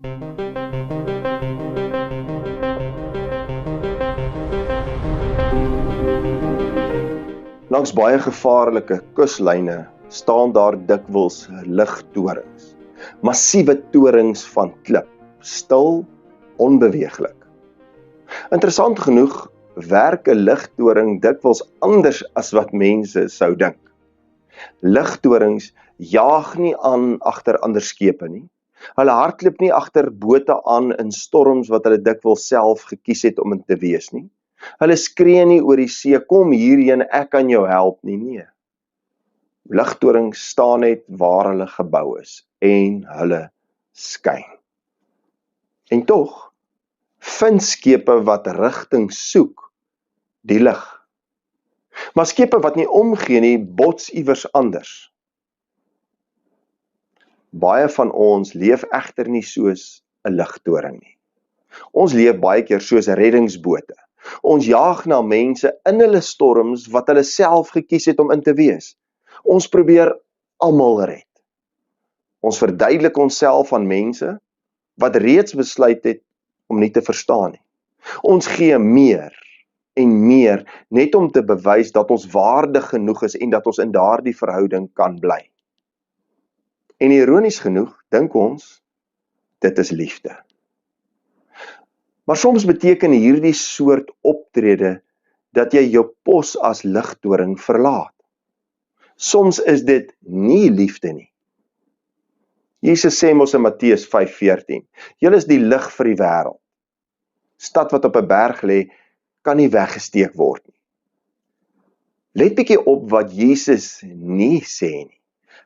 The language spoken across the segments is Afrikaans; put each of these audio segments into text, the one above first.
Langs baie gevaarlike kuslyne staan daar dikwels ligtorings. Massiewe torings van klip, stil, onbeweeglik. Interessant genoeg werk 'n ligtoring dikwels anders as wat mense sou dink. Ligtorings jaag nie aan agter ander skepe nie. Hulle hardloop nie agter bote aan in storms wat hulle dikwels self gekies het om in te wees nie. Hulle skree nie oor die see, kom hierheen, ek kan jou help nie, nee. Ligtorings staan net waar hulle gebou is en hulle skyn. En tog vind skepe wat rigting soek die lig. Maar skepe wat nie omgee nie, bots iewers anders. Baie van ons leef egter nie soos 'n ligtoring nie. Ons leef baie keer soos reddingsbote. Ons jaag na mense in hulle storms wat hulle self gekies het om in te wees. Ons probeer almal red. Ons verduidelik onsself aan mense wat reeds besluit het om nie te verstaan nie. Ons gee meer en meer net om te bewys dat ons waardig genoeg is en dat ons in daardie verhouding kan bly. En ironies genoeg dink ons, dit is liefde. Maar soms beteken hierdie soort optrede dat jy jou pos as ligtoring verlaat. Soms is dit nie liefde nie. Jesus sê mos in Matteus 5:14, julle is die lig vir die wêreld. Stad wat op 'n berg lê, kan nie weggesteek word nie. Let bietjie op wat Jesus nie sê nie.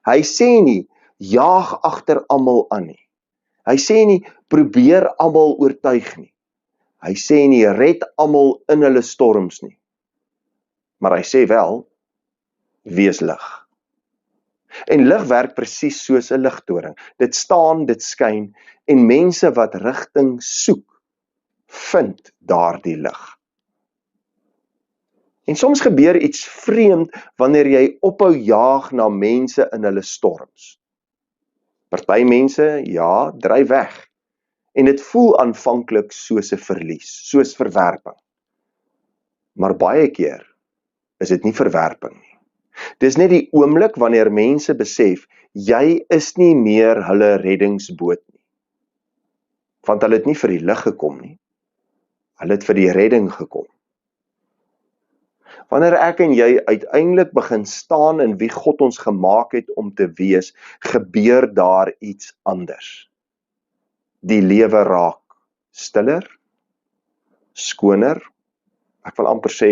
Hy sê nie, jaag agter almal aan nie. Hy sê nie, probeer almal oortuig nie. Hy sê nie, red almal in hulle storms nie. Maar hy sê wel, wees lig. En lig werk presies soos 'n ligtoring. Dit staan, dit skyn, en mense wat rigting soek, vind daardie lig. En soms gebeur iets vreemd wanneer jy ophou jaag na mense in hulle storms. Party mense, ja, dryf weg. En dit voel aanvanklik soos 'n verlies, soos verwerping. Maar baie keer is dit nie verwerping nie. Dis net die oomblik wanneer mense besef, jy is nie meer hulle reddingsboot nie. Want hulle het nie vir die lig gekom nie. Hulle het vir die redding gekom. Wanneer ek en jy uiteindelik begin staan in wie God ons gemaak het om te wees, gebeur daar iets anders. Die lewe raak stiller, skoner, ek wil amper sê,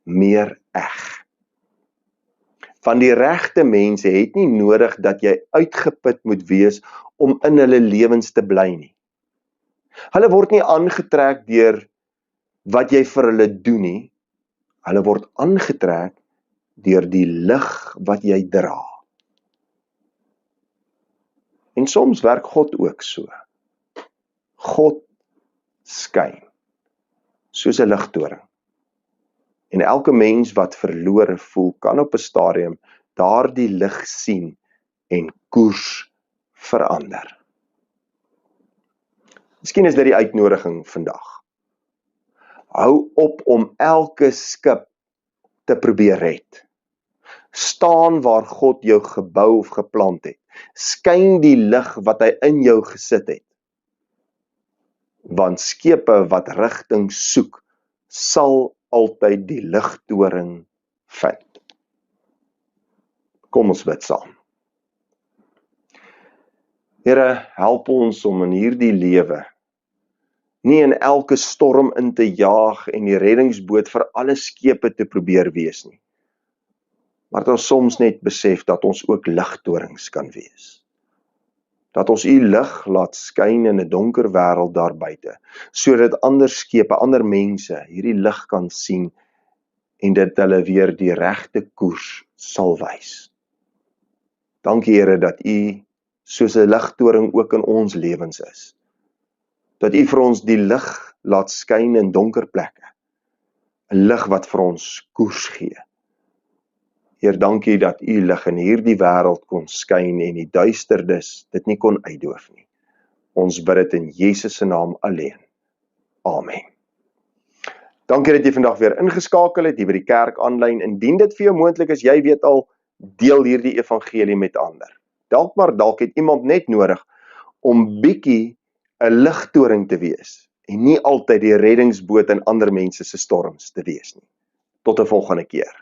meer eg. Want die regte mense het nie nodig dat jy uitgeput moet wees om in hulle lewens te bly nie. Hulle word nie aangetrek deur wat jy vir hulle doen nie, hulle word aangetrek deur die lig wat jy dra. En soms werk God ook so. God skyn, soos 'n ligtoring. En elke mens wat verlore voel, kan op 'n stadium daardie lig sien en koers verander. Miskien is dit die uitnodiging vandag. Hou op om elke skip te probeer red. Staan waar God jou gebou of geplant het. Skyn die lig wat hy in jou gesit het. Want skepe wat rigting soek, sal altyd die ligtoring vind. Kom ons bid saam. Here, help ons om in hierdie lewe nie in elke storm in te jaag en die reddingsboot vir alle skepe te probeer wees nie. Maar dat ons soms net besef dat ons ook ligtorings kan wees. Dat ons u lig laat skyn in 'n donker wêreld daar buite, sodat ander skepe, ander mense hierdie lig kan sien en dit hulle weer die regte koers sal wys. Dankie Here dat u soos 'n ligtoring ook in ons lewens is. Dat u vir ons die lig laat skyn in donker plekke. 'n Lig wat vir ons koers gee. Heer, dankie dat u lig in hierdie wêreld kon skyn en die duisternis dit nie kon uitdoof nie. Ons bid dit in Jesus se naam alleen. Amen. Dankie dat jy vandag weer ingeskakel het hier by die kerk aanlyn. Indien dit vir jou moontlik is, jy weet al, deel hierdie evangelie met ander. Dalk het iemand net nodig om bietjie 'n ligtoring te wees en nie altyd die reddingsboot in ander mense se storms te wees nie. Tot 'n volgende keer.